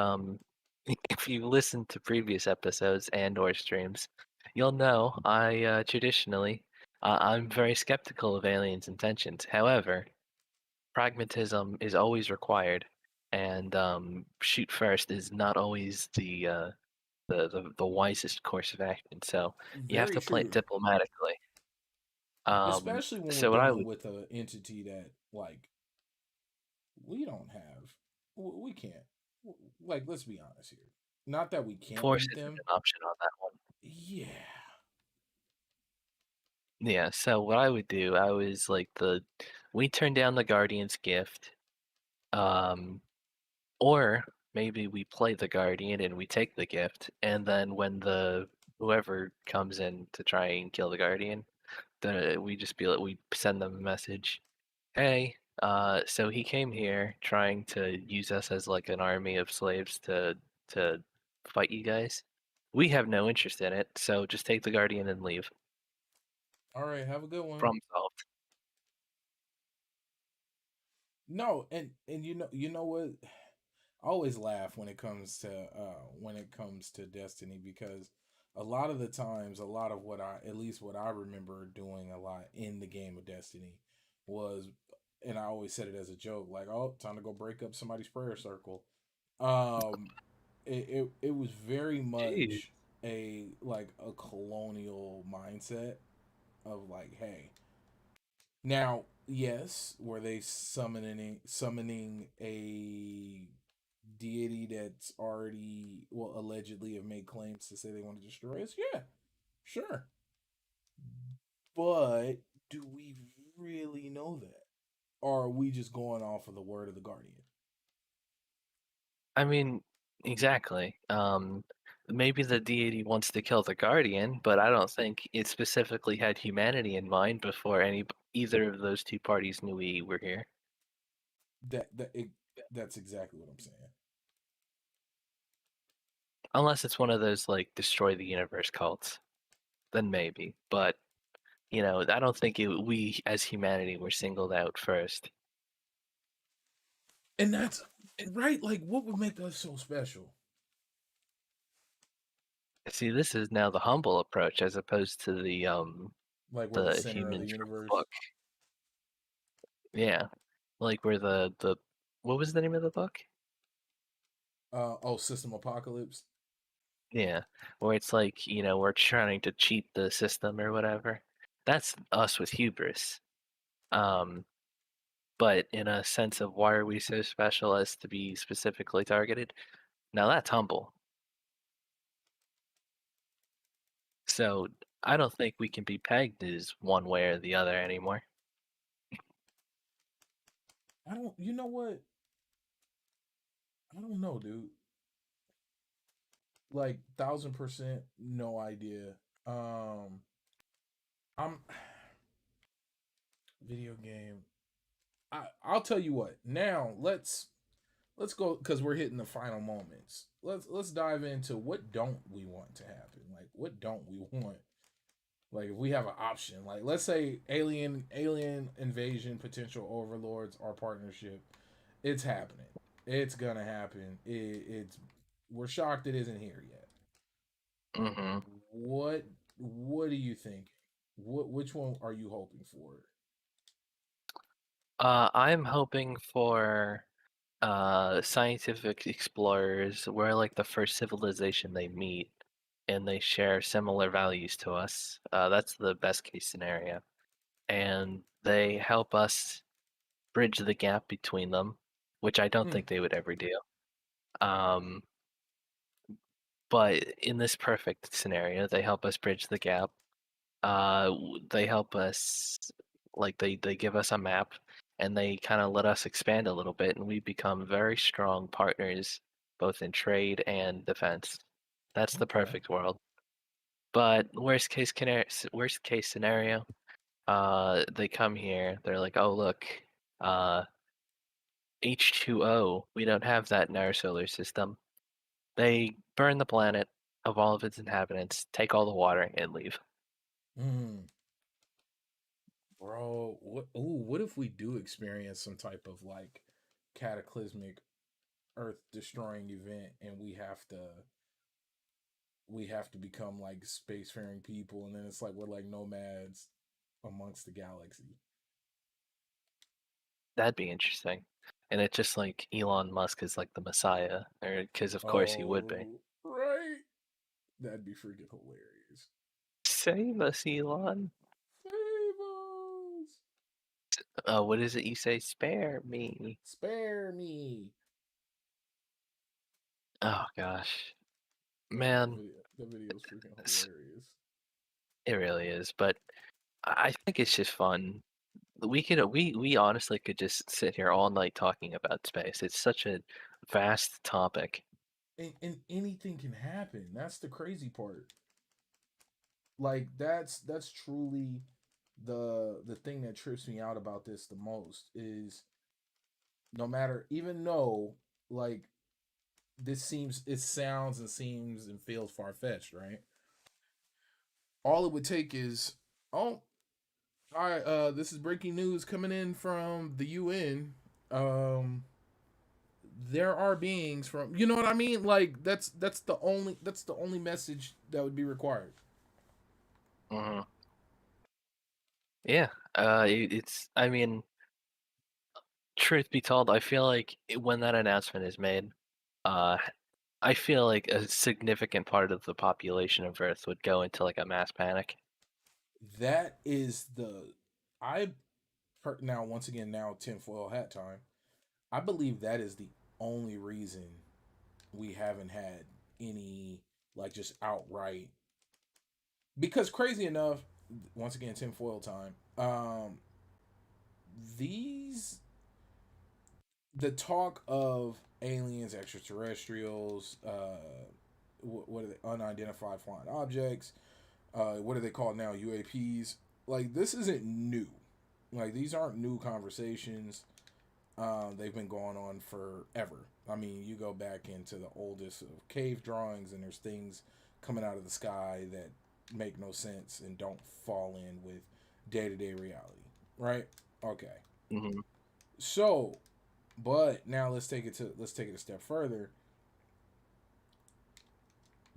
if you listen to previous episodes and or streams, you'll know I traditionally I'm very skeptical of aliens' intentions. However, pragmatism is always required, and shoot first is not always the wisest course of action. So you have Very to play it true. diplomatically. Especially when we're So what I dealing would with an entity that like we don't have. We can't. Like let's be honest here. Not that we can't force beat isn't them. an option on that one. Yeah. Yeah, so what I would do, I was like we turn down the Guardian's gift, um, or maybe we play the Guardian and we take the gift, and then when the whoever comes in to try and kill the Guardian, then we just be like we send them a message, hey, so he came here trying to use us as like an army of slaves to fight you guys. We have no interest in it, so just take the Guardian and leave. All right. Have a good one. Problem solved. No, and you know what? I always laugh when it comes to Destiny because a lot of the times, a lot of what I at least what I remember doing a lot in the game of Destiny was, and I always said it as a joke, like, oh, time to go break up somebody's prayer circle. Um, it was very Jeez. much a colonial mindset of like, hey, now yes, were they summoning a deity that's already allegedly have made claims to say they want to destroy us? Yeah, sure. But do we really know that? Or are we just going off of the word of the Guardian? I mean, exactly. Maybe the deity wants to kill the Guardian, but I don't think it specifically had humanity in mind before either of those two parties knew we were here. That's exactly what I'm saying. Unless it's one of those like destroy the universe cults, then maybe. But I don't think we as humanity were singled out first. And that's right. Like, what would make us so special? See, this is now the humble approach as opposed to Like, we're the the center of the humans from the universe. book. Yeah, like we're the what was the name of the book? Oh, System Apocalypse. Yeah, where it's like, we're trying to cheat the system or whatever. That's us with hubris. Um, but in a sense of why are we so special as to be specifically targeted? Now that's humble. So I don't think we can be pegged as one way or the other anymore. I don't. You know what? I don't know, dude. Like 1000% no idea. I'm video game. I'll tell you what. Now let's go because we're hitting the final moments. Let's dive into what don't we want to happen. Like what don't we want? Like if we have an option, like let's say alien invasion, potential overlords, our partnership, it's happening. It's gonna happen. It's we're shocked it isn't here yet. hmm What what do you think? Which one are you hoping for? I'm hoping for scientific explorers. We're like the first civilization they meet, and they share similar values to us. That's the best case scenario. And they help us. bridge the gap between them, which I don't Hmm. think they would ever do. Um, but in this perfect scenario, they help us bridge the gap. They help us, like they give us a map, and they kind of let us expand a little bit, and we become very strong partners, both in trade and defense. That's the Okay. perfect world. But worst case scenario, they come here. They're like, oh look, uh, H2O. We don't have that in our solar system. They burn the planet of all of its inhabitants, take all the water, and leave. Hmm. Bro, what? Ooh, what if we do experience some type of like cataclysmic, earth destroying event, and we have to become like spacefaring people, and then it's like we're like nomads amongst the galaxy. That'd be interesting. And it's just like Elon Musk is like the Messiah, or because of course he would be. Oh, right. That'd be freaking hilarious. Save us, Elon. Fables, What is it you say? Spare me. spare me. Oh gosh, Oh, that man, video, that video is freaking s- hilarious. it really is. But I think it's just fun. We honestly could just sit here all night talking about space. It's such a vast topic. And anything can happen. That's the crazy part. Like that's truly the thing that trips me out about this the most is no matter, even though like it sounds and seems and feels far-fetched, right? All it would take is, oh, all right, this is breaking news coming in from the UN. um there are beings from, you know what I mean, like that's the only message that would be required. Mhm. Yeah, it's. I mean, truth be told, I feel like when that announcement is made, uh, I feel like a significant part of the population of Earth would go into like a mass panic. That is the I now, once again, now tinfoil hat time. I believe that is the only reason we haven't had any like just outright, because crazy enough, once again tinfoil time. These the talk of aliens, extraterrestrials, what are they? Unidentified flying objects. What are they called now? UAPs. Like this isn't new. Like these aren't new conversations. They've been going on forever. I mean, you go back into the oldest of cave drawings, and there's things coming out of the sky that make no sense and don't fall in with day to day reality, right? Okay. Hmm. So, but now let's take it a step further.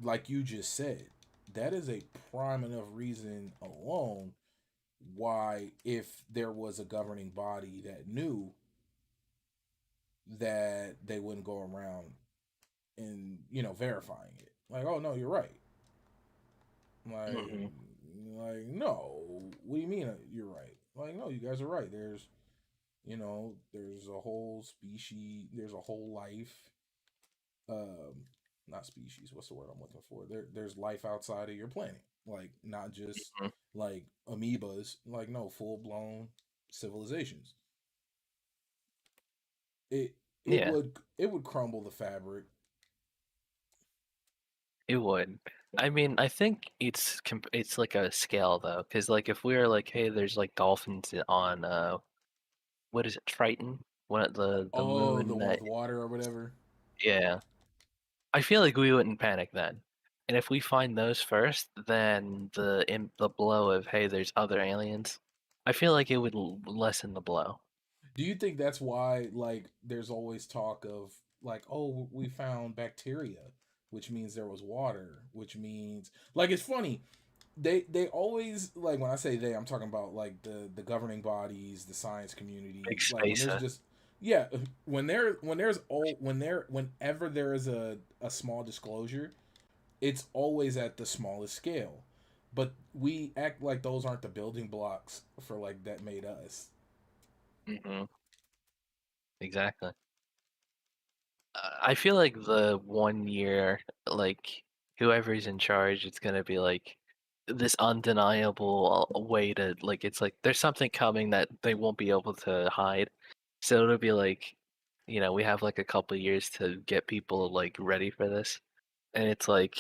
Like you just said, that is a prime enough reason alone why, if there was a governing body that knew, that they wouldn't go around and verifying it. Like, oh no, you're right. Like, Hmm. no. What do you mean you're right? Like, no, you guys are right. There's a whole species. There's a whole life. Um, Not species. What's the word I'm looking for? There's life outside of your planet. Like, not just like amoebas. Like, no, full blown civilizations. It it Yeah, would it would crumble the fabric. it would. I mean, I think it's like a scale though, because like if we were like, hey, there's like dolphins on what is it, Triton? What the Oh, the moon one that with water or whatever. yeah. I feel like we wouldn't panic then. And if we find those first, then the blow of hey, there's other aliens, I feel like it would lessen the blow. Do you think that's why, like, there's always talk of, like, oh, we found bacteria, which means there was water, which means, like, it's funny. They always, like, when I say they, I'm talking about like the governing bodies, the science Big community. Like when there's spacer. just, yeah, whenever there is a small disclosure, it's always at the smallest scale. But we act like those aren't the building blocks for like that made us. Hmm. exactly. I feel like the 1 year, like whoever's in charge, it's gonna be like this undeniable way to like. It's like there's something coming that they won't be able to hide. So it'll be like, we have like a couple years to get people like ready for this. And it's like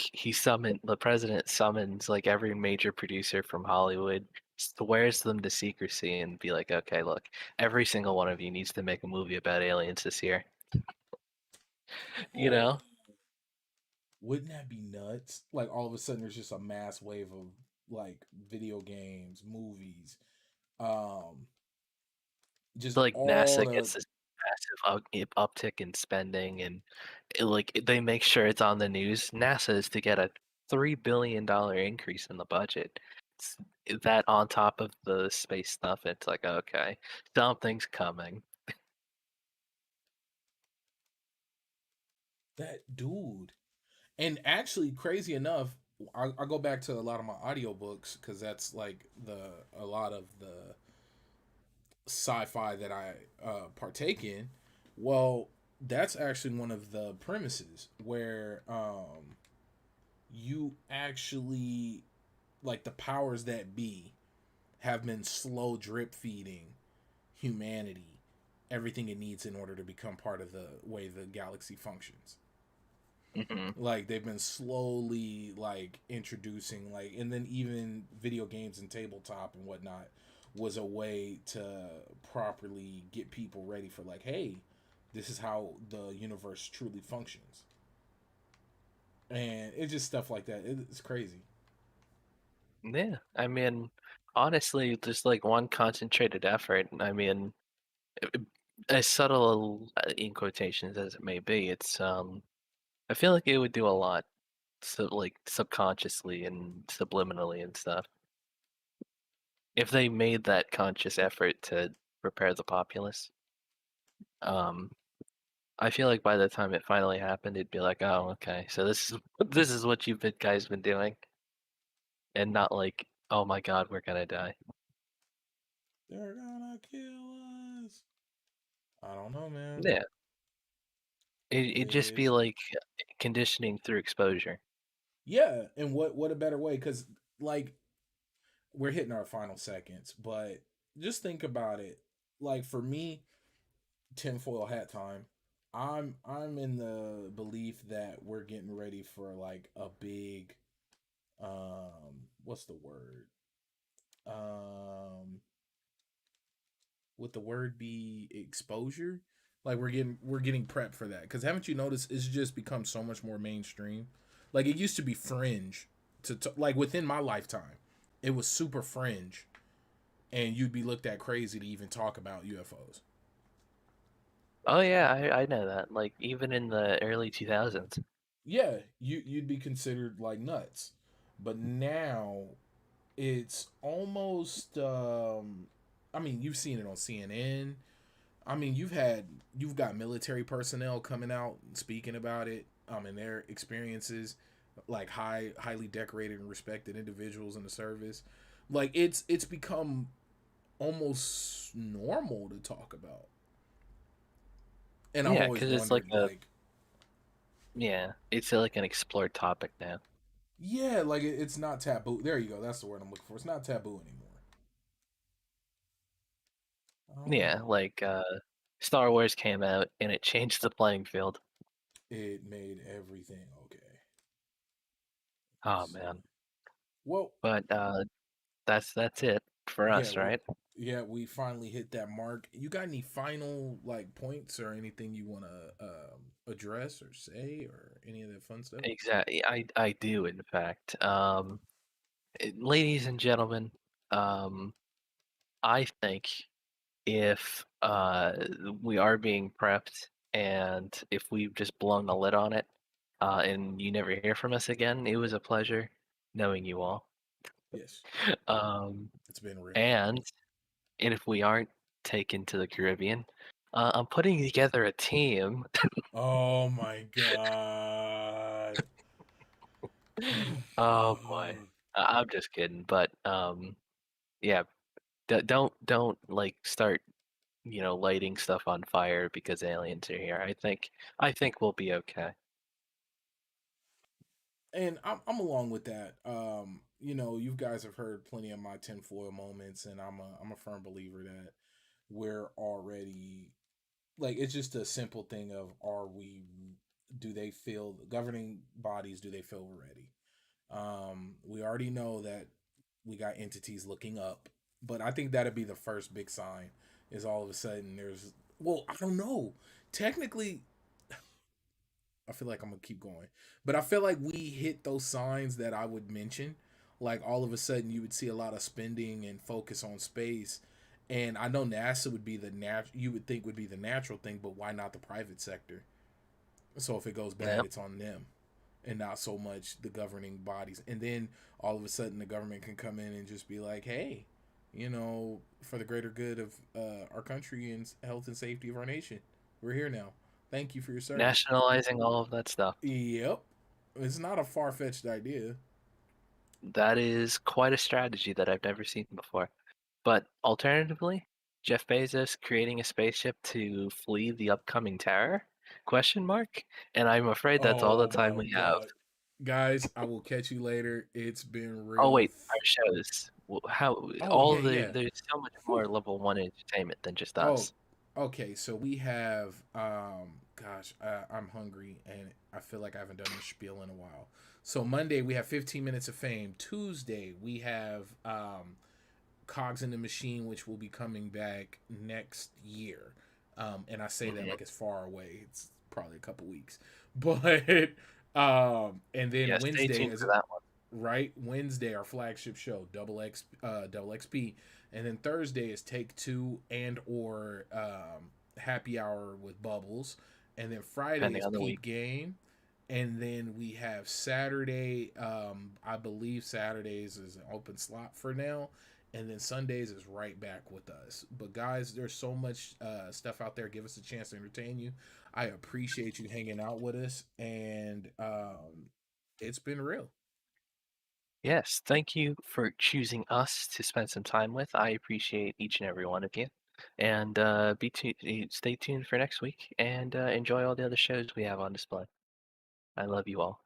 the president summons like every major producer from Hollywood, swears them to secrecy, and be like, okay, look, every single one of you needs to make a movie about aliens this year. You Oh, know? wouldn't that be nuts? Like all of a sudden, there's just a mass wave of like video games, movies, um, just Like all NASA the gets this massive uptick in spending, and they make sure it's on the news. NASA is to get a $3 billion increase in the budget. It's, that on top of the space stuff, it's like okay, something's coming. that dude. And actually, crazy enough, I go back to a lot of my audiobooks because that's like a lot of the sci-fi that I partake in. Well, that's actually one of the premises where you actually like the powers that be have been slow drip feeding humanity everything it needs in order to become part of the way the galaxy functions. Hmm. Like they've been slowly like introducing like, and then even video games and tabletop and whatnot was a way to properly get people ready for like, hey, this is how the universe truly functions. And it's just stuff like that. It's crazy. Yeah, I mean, honestly, just like one concentrated effort. I mean, uh, as subtle in quotations as it may be, I feel like it would do a lot, so like subconsciously and subliminally and stuff. If they made that conscious effort to prepare the populace, um, I feel like by the time it finally happened, it'd be like, oh, okay, so this is this is what guys been doing, and not like, oh my God, we're gonna die. They're gonna kill us. I don't know, man. Yeah, it'd just be It's like conditioning through exposure. yeah, and what a better way? Because like we're hitting our final seconds, but just think about it. Like for me, tinfoil hat time. I'm in the belief that we're getting ready for like a big what's the word? Um would the word be exposure? Like we're getting prepped for that. Cause haven't you noticed it's just become so much more mainstream? Like it used to be fringe to like within my lifetime. It was super fringe and you'd be looked at crazy to even talk about UFOs. Oh yeah, I know that. Like even in the early 2000s. Yeah, you'd be considered like nuts. But now it's almost I mean, you've seen it on CNN. I mean, you've got military personnel coming out and speaking about it and their experiences, like highly decorated and respected individuals in the service. Like it's become almost normal to talk about. And I've Yeah, always because it's like wondered like it's like an explored topic now. yeah, like it's not taboo. There you go. That's the word I'm looking for. It's not taboo anymore. I don't Yeah, know. like Star Wars came out and it changed the playing field. It made everything okay. Oh So, man. well, But that's it for yeah, us, we right? we finally hit that mark. You got any final like points or anything you want to address or say or any of that fun stuff? Exactly. I do in fact. Ladies and gentlemen, um I think if we are being prepped and if we've just blown the lid on it, and you never hear from us again, it was a pleasure knowing you all. Yes, Um, it's been real. and if we aren't taken to the Caribbean, I'm putting together a team. Oh my god. Oh boy, I'm just kidding, but yeah, don't like start lighting stuff on fire because aliens are here. I think we'll be okay. And I'm along with that. You guys have heard plenty of my tinfoil moments, and I'm a firm believer that we're already like it's just a simple thing of are we do they feel governing bodies do they feel we're ready? We already know that we got entities looking up, but I think that'd be the first big sign is all of a sudden there's well, I don't know. Technically, I feel like I'm gonna keep going, but I feel like we hit those signs that I would mention. Like all of a sudden, you would see a lot of spending and focus on space, and I know NASA would be the you would think would be the natural thing, but why not the private sector? So if it goes bad, Yep. it's on them, and not so much the governing bodies. And then all of a sudden, the government can come in and just be like, "Hey, for the greater good of our country and health and safety of our nation, we're here now. Thank you for your service." Nationalizing all of that stuff. Yep. It's not a far fetched idea. That is quite a strategy that I've never seen before. But alternatively, Jeff Bezos creating a spaceship to flee the upcoming terror? Question mark? And I'm afraid that's all the Oh time my we have. god. Guys, I will catch you later. It's been Oh real. wait, our shows. How Oh all yeah, the yeah. there's so much Whew. more level one entertainment than just Oh, us. okay. So we have gosh, I'm hungry and I feel like I haven't done this spiel in a while. So Monday we have 15 minutes of fame. Tuesday we have Cogs in the Machine, which will be coming back next year. And I say that Mhm. like it's far away. It's probably a couple weeks. But and then Yeah, stay Wednesday tuned is for that one. right. Wednesday our flagship show, Double XP. And then Thursday is Take Two and or Happy Hour with Bubbles. And then Friday Depending is on the week. Peep Game. And then we have Saturday. I believe Saturdays is an open slot for now, and then Sundays is right back with us. But guys, there's so much stuff out there. Give us a chance to entertain you. I appreciate you hanging out with us, and it's been real. Yes, thank you for choosing us to spend some time with. I appreciate each and every one of you. And stay tuned for next week and enjoy all the other shows we have on display. I love you all.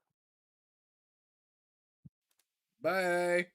Bye.